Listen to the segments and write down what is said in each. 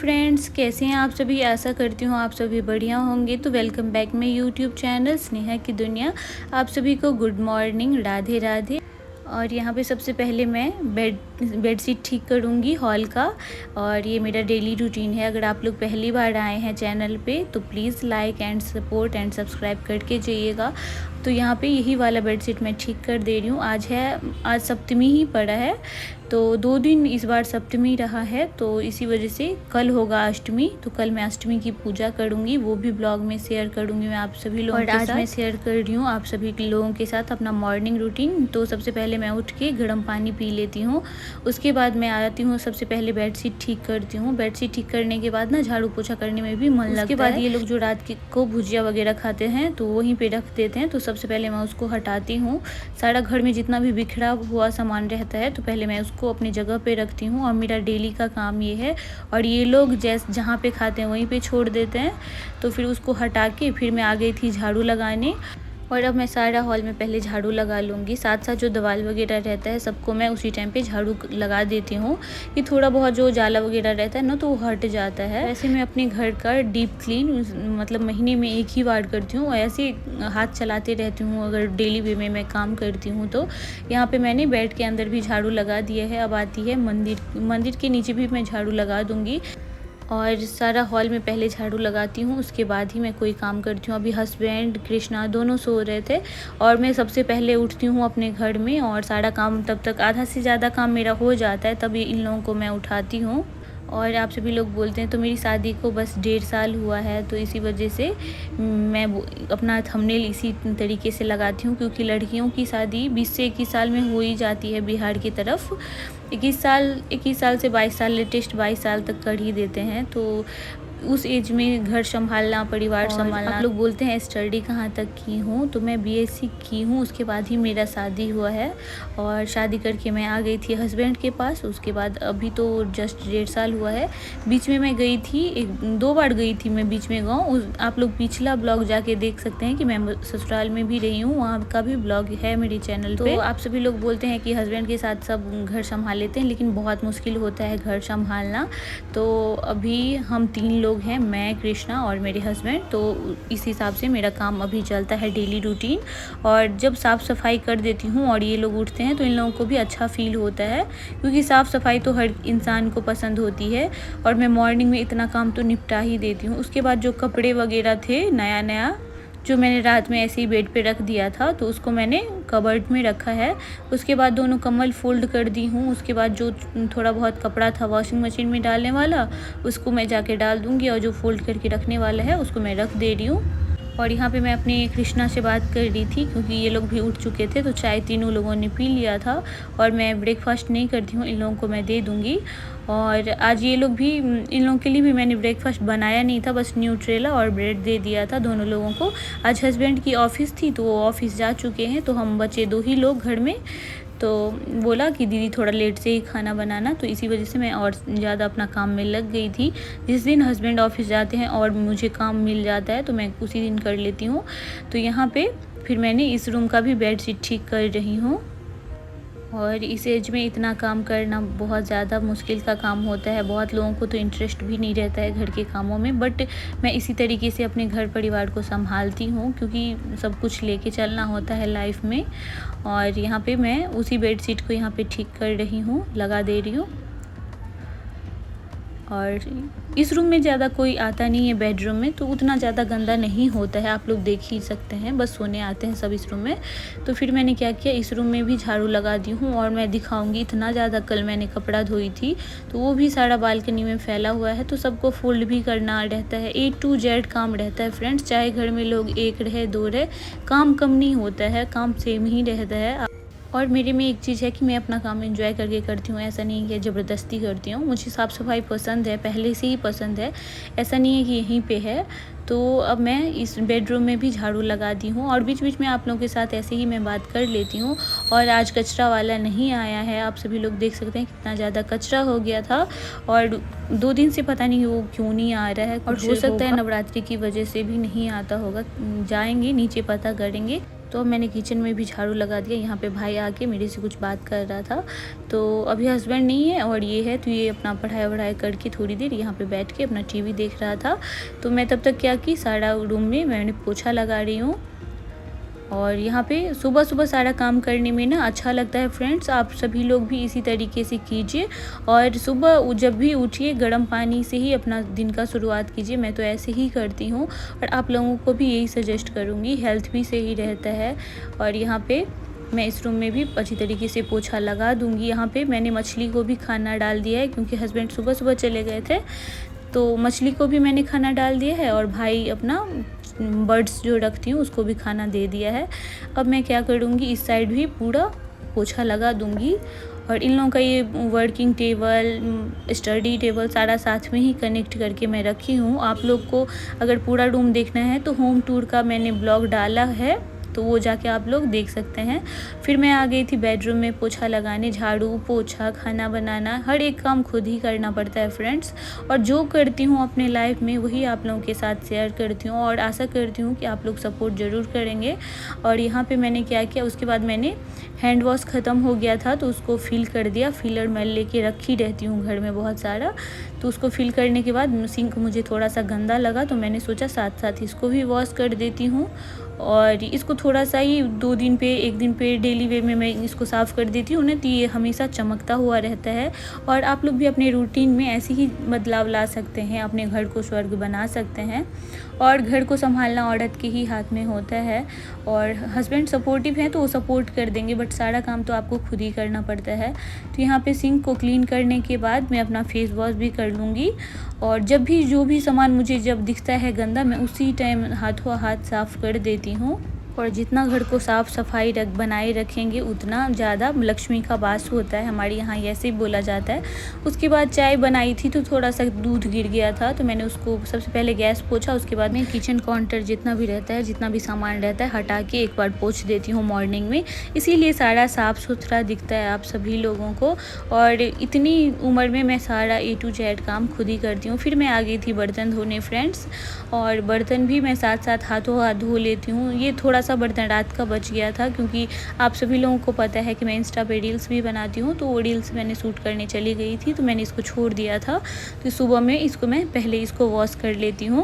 Friends, कैसे हैं आप सभी। आशा करती हूँ आप सभी बढ़िया होंगे। तो welcome back my YouTube channel Sneha की दुनिया। आप सभी को गुड मॉर्निंग, राधे राधे। और यहाँ पे सबसे पहले मैं बेडशीट ठीक करूँगी हॉल का। और ये मेरा डेली रूटीन है। अगर आप लोग पहली बार आए हैं चैनल पे तो please like and support and subscribe करके जाइएगा। तो यहाँ पे यही वाला बेडशीट मैं ठीक कर दे रही हूँ। आज सप्तमी ही पड़ा है, तो 2 दिन इस बार सप्तमी रहा है, तो इसी वजह से कल होगा अष्टमी। तो कल मैं अष्टमी की पूजा करूँगी, वो भी ब्लॉग में शेयर करूँगी मैं आप सभी लोगों के साथ। और आज मैं शेयर कर रही हूँ आप सभी लोगों के साथ अपना मॉर्निंग रूटीन। तो सबसे पहले मैं उठ के गर्म पानी पी लेती हूँ। उसके बाद मैं आती हूँ, सबसे पहले बेडशीट ठीक करती हूँ। बेडशीट ठीक करने के बाद ना झाड़ू पोछा करने में भी मन लगता है। उसके बाद ये लोग जो रात को भुजिया वगैरह खाते हैं तो वहीं पे रख देते हैं। तो सबसे पहले मैं उसको हटाती हूँ। सारा घर में जितना भी बिखरा हुआ सामान रहता है तो पहले मैं उसको अपनी जगह पे रखती हूँ। और मेरा डेली का काम ये है। और ये लोग जहाँ पे खाते हैं वहीं पे छोड़ देते हैं। तो फिर उसको हटा के फिर मैं आ गई थी झाड़ू लगाने। और अब मैं सारा हॉल में पहले झाड़ू लगा लूँगी। साथ साथ जो दीवार वगैरह रहता है सबको मैं उसी टाइम पे झाड़ू लगा देती हूँ कि थोड़ा बहुत जो जाला वगैरह रहता है ना तो वो हट जाता है। वैसे मैं अपने घर का डीप क्लीन मतलब महीने में 1 ही बार करती हूँ। ऐसे हाथ चलाते रहती हूँ अगर डेली वे में मैं काम करती हूँ तो। यहाँ पर मैंने बेड के अंदर भी झाड़ू लगा दिया है। अब आती है मंदिर के नीचे भी मैं झाड़ू लगा दूँगी। और सारा हॉल में पहले झाड़ू लगाती हूँ, उसके बाद ही मैं कोई काम करती हूँ। अभी हस्बैंड कृष्णा दोनों सो रहे थे और मैं सबसे पहले उठती हूँ अपने घर में। और सारा काम तब तक आधा से ज़्यादा काम मेरा हो जाता है, तभी इन लोगों को मैं उठाती हूँ। और आप सभी लोग बोलते हैं तो मेरी शादी को बस 1.5 साल हुआ है, तो इसी वजह से मैं अपना थंबनेल इसी तरीके से लगाती हूँ। क्योंकि लड़कियों की शादी 20 से 21 साल में हो ही जाती है बिहार की तरफ। 21 साल से 22 साल, लेटेस्ट 22 साल तक कर ही देते हैं। तो उस एज में घर संभालना, परिवार संभालना। आप लोग बोलते हैं स्टडी कहाँ तक की हूँ, तो मैं BSc की हूँ। उसके बाद ही मेरा शादी हुआ है। और शादी करके मैं आ गई थी हस्बैंड के पास। उसके बाद अभी तो जस्ट 1.5 साल हुआ है। बीच में मैं गई थी 2 बार गई थी मैं बीच में गाँव। आप लोग पिछला ब्लॉग जाके देख सकते हैं कि मैं ससुराल में भी रही हूँ, वहाँ का भी ब्लॉग है मेरे चैनल पे। तो आप सभी लोग बोलते हैं कि हस्बैंड के साथ सब घर संभाल लेते हैं, लेकिन बहुत मुश्किल होता है घर संभालना। तो अभी हम 3 लोग हैं, मैं, कृष्णा और मेरे हस्बैंड। तो इस हिसाब से मेरा काम अभी चलता है डेली रूटीन। और जब साफ़ सफाई कर देती हूँ और ये लोग उठते हैं तो इन लोगों को भी अच्छा फील होता है, क्योंकि साफ़ सफाई तो हर इंसान को पसंद होती है। और मैं मॉर्निंग में इतना काम तो निपटा ही देती हूँ। उसके बाद जो कपड़े वगैरह थे नया जो मैंने रात में ऐसे ही बेड पे रख दिया था, तो उसको मैंने कबर्ड में रखा है। उसके बाद दोनों कम्बल फोल्ड कर दी हूँ। उसके बाद जो थोड़ा बहुत कपड़ा था वॉशिंग मशीन में डालने वाला, उसको मैं जाके डाल दूँगी। और जो फोल्ड करके रखने वाला है उसको मैं रख दे रही हूँ। और यहाँ पे मैं अपने कृष्णा से बात कर रही थी, क्योंकि ये लोग भी उठ चुके थे, तो चाय तीनों लोगों ने पी लिया था। और मैं ब्रेकफास्ट नहीं करती हूँ, इन लोगों को मैं दे दूँगी। और आज ये लोग भी, इन लोगों के लिए भी मैंने ब्रेकफास्ट बनाया नहीं था, बस न्यूट्रेला और ब्रेड दे दिया था दोनों लोगों को। आज हस्बैंड की ऑफ़िस थी तो वो ऑफ़िस जा चुके हैं, तो हम बचे 2 ही लोग घर में। तो बोला कि दीदी थोड़ा लेट से ही खाना बनाना, तो इसी वजह से मैं और ज़्यादा अपना काम में लग गई थी। जिस दिन हस्बैंड ऑफिस जाते हैं और मुझे काम मिल जाता है तो मैं उसी दिन कर लेती हूँ। तो यहाँ पे फिर मैंने इस रूम का भी बेडशीट ठीक कर रही हूँ। और इस एज में इतना काम करना बहुत ज़्यादा मुश्किल का काम होता है। बहुत लोगों को तो इंटरेस्ट भी नहीं रहता है घर के कामों में, बट मैं इसी तरीके से अपने घर परिवार को संभालती हूँ, क्योंकि सब कुछ लेके चलना होता है लाइफ में। और यहाँ पे मैं उसी बेडशीट को यहाँ पे ठीक कर रही हूँ, लगा दे रही हूँ। और इस रूम में ज़्यादा कोई आता नहीं है, बेडरूम में, तो उतना ज़्यादा गंदा नहीं होता है, आप लोग देख ही सकते हैं। बस सोने आते हैं सब इस रूम में। तो फिर मैंने क्या किया, इस रूम में भी झाड़ू लगा दी हूँ। और मैं दिखाऊंगी, इतना ज़्यादा कल मैंने कपड़ा धोई थी तो वो भी सारा बालकनी में फैला हुआ है। तो सबको फोल्ड भी करना रहता है, A to Z काम रहता है फ्रेंड्स। चाहे घर में लोग 1 रहे 2 रहे, काम कम नहीं होता है, काम सेम ही रहता है। और मेरे में एक चीज़ है कि मैं अपना काम एंजॉय करके करती हूँ, ऐसा नहीं कि ज़बरदस्ती करती हूँ। मुझे साफ़ सफाई पसंद है, पहले से ही पसंद है, ऐसा नहीं है कि यहीं पे है। तो अब मैं इस बेडरूम में भी झाड़ू लगा दी हूँ। और बीच बीच में आप लोगों के साथ ऐसे ही मैं बात कर लेती हूँ। और आज कचरा वाला नहीं आया है, आप सभी लोग देख सकते हैं कितना ज़्यादा कचरा हो गया था। और 2 दिन से पता नहीं वो क्यों नहीं आ रहा है, और हो सकता है नवरात्रि की वजह से भी नहीं आता होगा। जाएंगे नीचे पता करेंगे। तो अब मैंने किचन में भी झाड़ू लगा दिया। यहाँ पे भाई आके मेरे से कुछ बात कर रहा था, तो अभी हस्बैंड नहीं है और ये है, तो ये अपना पढ़ाई वढ़ाई करके थोड़ी देर यहाँ पे बैठ के अपना टीवी देख रहा था। तो मैं तब तक क्या कि सारा रूम में मैंने पोछा लगा रही हूँ। और यहाँ पे सुबह सुबह सारा काम करने में ना अच्छा लगता है फ्रेंड्स। आप सभी लोग भी इसी तरीके से कीजिए और सुबह जब भी उठिए गर्म पानी से ही अपना दिन का शुरुआत कीजिए। मैं तो ऐसे ही करती हूँ और आप लोगों को भी यही सजेस्ट करूँगी, हेल्थ भी सही रहता है। और यहाँ पे मैं इस रूम में भी अच्छी तरीके से पोछा लगा दूँगी। यहाँ पे मैंने मछली को भी खाना डाल दिया है क्योंकि हस्बैंड सुबह सुबह चले गए थे, तो मछली को भी मैंने खाना डाल दिया है और भाई अपना बर्ड्स जो रखती हूँ उसको भी खाना दे दिया है। अब मैं क्या करूँगी, इस साइड भी पूरा पोछा लगा दूँगी। और इन लोगों का ये वर्किंग टेबल, स्टडी टेबल सारा साथ में ही कनेक्ट करके मैं रखी हूँ। आप लोग को अगर पूरा रूम देखना है तो होम टूर का मैंने ब्लॉग डाला है, तो वो जाके आप लोग देख सकते हैं। फिर मैं आ गई थी बेडरूम में पोछा लगाने। झाड़ू पोछा खाना बनाना हर एक काम खुद ही करना पड़ता है फ्रेंड्स, और जो करती हूँ अपने लाइफ में वही आप लोगों के साथ शेयर करती हूँ और आशा करती हूँ कि आप लोग सपोर्ट ज़रूर करेंगे। और यहाँ पे मैंने क्या किया, उसके बाद मैंने हैंड वॉश ख़त्म हो गया था तो उसको फिल कर दिया। फिलर मैं लेके रखी रहती हूँ घर में बहुत सारा, तो उसको फिल करने के बाद सिंक मुझे थोड़ा सा गंदा लगा तो मैंने सोचा साथ साथ इसको भी वॉश कर देती हूँ। और इसको थोड़ा सा ही 2 दिन पे 1 दिन पे डेली वे में मैं इसको साफ़ कर देती हूँ ना, तो ये हमेशा चमकता हुआ रहता है। और आप लोग भी अपने रूटीन में ऐसे ही बदलाव ला सकते हैं, अपने घर को स्वर्ग बना सकते हैं। और घर को संभालना औरत के ही हाथ में होता है। और हस्बैंड सपोर्टिव हैं तो वो सपोर्ट कर देंगे, बट सारा काम तो आपको खुद ही करना पड़ता है। तो यहाँ पे सिंक को क्लीन करने के बाद मैं अपना फेस वॉश भी कर लूँगी। और जब भी जो भी सामान मुझे जब दिखता है गंदा, मैं उसी टाइम हाथों हाथ साफ़ कर देती हूँ। और जितना घर को साफ़ सफाई बनाए रखेंगे उतना ज़्यादा लक्ष्मी का वास होता है, हमारे यहाँ ऐसे ही बोला जाता है। उसके बाद चाय बनाई थी तो थोड़ा सा दूध गिर गया था, तो मैंने उसको सबसे पहले गैस पोछा। उसके बाद मैं किचन काउंटर जितना भी रहता है, जितना भी सामान रहता है, हटा के एक बार पोछ देती हूँ मॉर्निंग में। इसीलिए सारा साफ़ सुथरा दिखता है आप सभी लोगों को। और इतनी उम्र में मैं सारा A to Z काम खुद ही करती हूँ। फिर मैं आ गई थी बर्तन धोने फ्रेंड्स, और बर्तन भी मैं साथ साथ हाथों हाथ धो लेती हूँ। ये थोड़ा सा बर्तन रात का बच गया था क्योंकि आप सभी लोगों को पता है कि मैं इंस्टा पे रील्स भी बनाती हूँ, तो वो रील्स मैंने शूट करने चली गई थी तो मैंने इसको छोड़ दिया था। तो सुबह में इसको मैं पहले इसको वॉश कर लेती हूँ।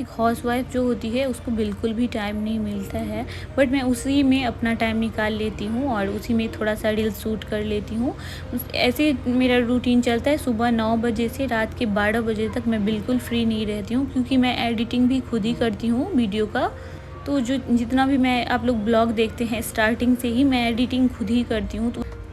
एक हाउसवाइफ जो होती है उसको बिल्कुल भी टाइम नहीं मिलता है, बट मैं उसी में अपना टाइम निकाल लेती हूँ और उसी में थोड़ा सा रील्स शूट कर लेती हूँ। ऐसे मेरा रूटीन चलता है। सुबह 9 बजे से रात के 12 बजे तक मैं बिल्कुल फ्री नहीं रहती हूँ, क्योंकि मैं एडिटिंग भी खुद ही करती हूँ वीडियो का। तो जो जितना भी मैं आप लोग ब्लॉग देखते हैं स्टार्टिंग से ही मैं एडिटिंग खुद ही करती हूँ,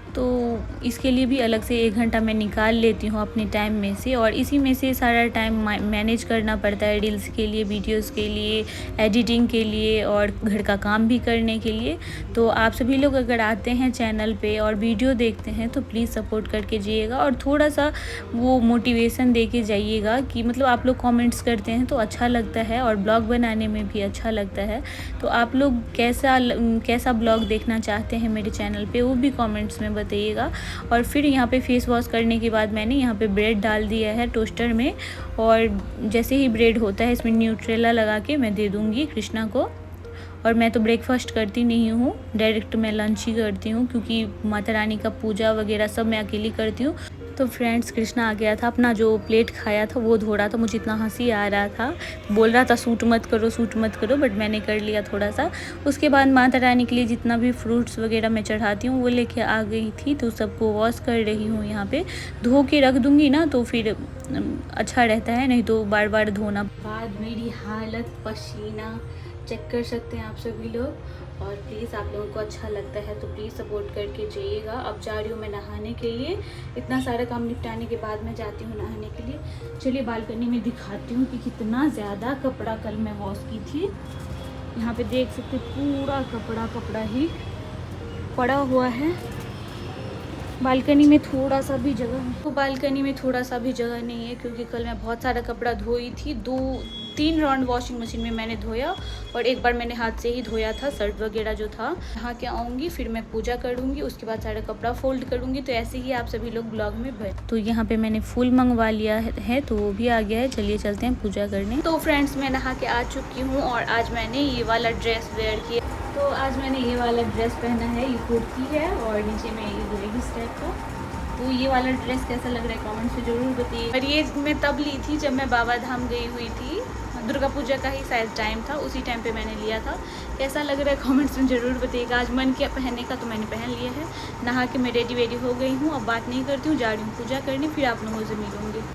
तो इसके लिए भी अलग से 1 घंटा मैं निकाल लेती हूँ अपने टाइम में से, और इसी में से सारा टाइम मैनेज करना पड़ता है रील्स के लिए, वीडियोस के लिए, एडिटिंग के लिए और घर का काम भी करने के लिए। तो आप सभी लोग अगर आते हैं चैनल पे और वीडियो देखते हैं तो प्लीज़ सपोर्ट करके जाइएगा और थोड़ा सा वो मोटिवेशन दे के जाइएगा कि मतलब आप लोग कमेंट्स करते हैं तो अच्छा लगता है और ब्लॉग बनाने में भी अच्छा लगता है। तो आप लोग कैसा ब्लॉग देखना चाहते हैं मेरे चैनल पे वो भी कमेंट्स में बताइएगा। और फिर यहाँ पे फेस वॉश करने के बाद मैंने यहाँ पे ब्रेड डाल दिया है टोस्टर में, और जैसे ही ब्रेड होता है इसमें न्यूट्रेला लगा के मैं दे दूँगी कृष्णा को। और मैं तो ब्रेकफास्ट करती नहीं हूँ, डायरेक्ट मैं लंच ही करती हूँ, क्योंकि माता रानी का पूजा वगैरह सब मैं अकेली करती हूँ। तो फ्रेंड्स कृष्णा आ गया था, अपना जो प्लेट खाया था वो धो रहा था। मुझे इतना हंसी आ रहा था, बोल रहा था शूट मत करो, बट मैंने कर लिया थोड़ा सा। उसके बाद माता रानी के लिए जितना भी फ्रूट्स वगैरह मैं चढ़ाती हूँ वो लेके आ गई थी, तो सबको वॉश कर रही हूँ। यहाँ पे धो के रख दूँगी ना तो फिर अच्छा रहता है, नहीं तो बार बार धोना। बाद मेरी हालत पसीना चेक कर सकते हैं आप सभी लोग। और प्लीज़ आप लोगों को अच्छा लगता है तो प्लीज़ सपोर्ट करके जाइएगा। अब जा रही हूँ मैं नहाने के लिए, इतना सारा काम निपटाने के बाद मैं जाती हूँ नहाने के लिए। चलिए बालकनी में दिखाती हूँ कि कितना ज़्यादा कपड़ा कल मैं वॉश की थी। यहाँ पे देख सकते पूरा कपड़ा ही पड़ा हुआ है। बालकनी में थोड़ा सा भी जगह नहीं है, क्योंकि कल मैं बहुत सारा कपड़ा धोई थी। 2-3 राउंड वॉशिंग मशीन में मैंने धोया और एक बार मैंने हाथ से ही धोया था शर्ट वगैरह जो था। नहा के आऊँगी, फिर मैं पूजा करूँगी, उसके बाद सारा कपड़ा फोल्ड करूँगी। तो ऐसे ही आप सभी लोग ब्लॉग में तो यहाँ पे मैंने फूल मंगवा लिया है तो वो भी आ गया है। चलिए चलते हैं पूजा करने। तो फ्रेंड्स मैं नहा के आ चुकी हूँ और आज मैंने ये वाला ड्रेस वेयर किया। तो आज मैंने ये वाला ड्रेस पहना है, ये कुर्ती है और नीचे में ये लेगीज टाइप का। तो ये वाला ड्रेस कैसा लग रहा है कमेंट्स में ज़रूर बताइए। और ये मैं तब ली थी जब मैं बाबा धाम गई हुई थी, दुर्गा पूजा का ही शायद टाइम था, उसी टाइम पे मैंने लिया था। कैसा लग रहा है कमेंट्स में ज़रूर बताइएगा। आज मन किया पहनने का तो मैंने पहन लिया है। नहा के मैं रेडी हो गई हूँ, अब बात नहीं करती हूँ, जा रही हूँ पूजा करने, फिर आप लोगों से मिलूँगी।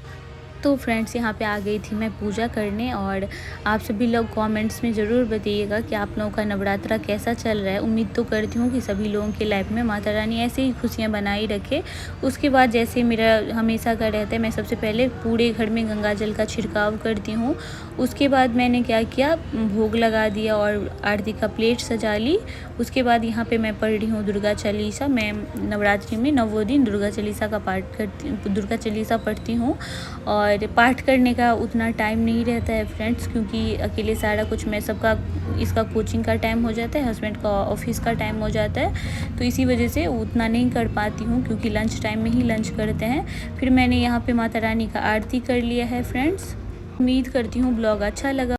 तो फ्रेंड्स यहाँ पे आ गई थी मैं पूजा करने, और आप सभी लोग कमेंट्स में ज़रूर बताइएगा कि आप लोगों का नवरात्रा कैसा चल रहा है। उम्मीद तो करती हूँ कि सभी लोगों के लाइफ में माता रानी ऐसे ही खुशियाँ बनाई रखे। उसके बाद जैसे मेरा हमेशा का रहता है, मैं सबसे पहले पूरे घर में गंगा जल का छिड़काव करती हूँ। उसके बाद मैंने क्या किया, भोग लगा दिया और आरती का प्लेट सजा ली। उसके बाद यहाँ पर मैं पढ़ रही हूँ दुर्गा चालीसा। मैं नवरात्रि में 9 दिन दुर्गा चालीसा का पाठ करती, दुर्गा चालीसा पढ़ती हूँ। और पाठ करने का उतना टाइम नहीं रहता है फ्रेंड्स, क्योंकि अकेले सारा कुछ मैं सबका, इसका कोचिंग का टाइम हो जाता है, हस्बैंड का ऑफिस का टाइम हो जाता है, तो इसी वजह से उतना नहीं कर पाती हूँ, क्योंकि लंच टाइम में ही लंच करते हैं। फिर मैंने यहाँ पे माता रानी का आरती कर लिया है फ्रेंड्स। उम्मीद करती हूँ ब्लॉग अच्छा लगा।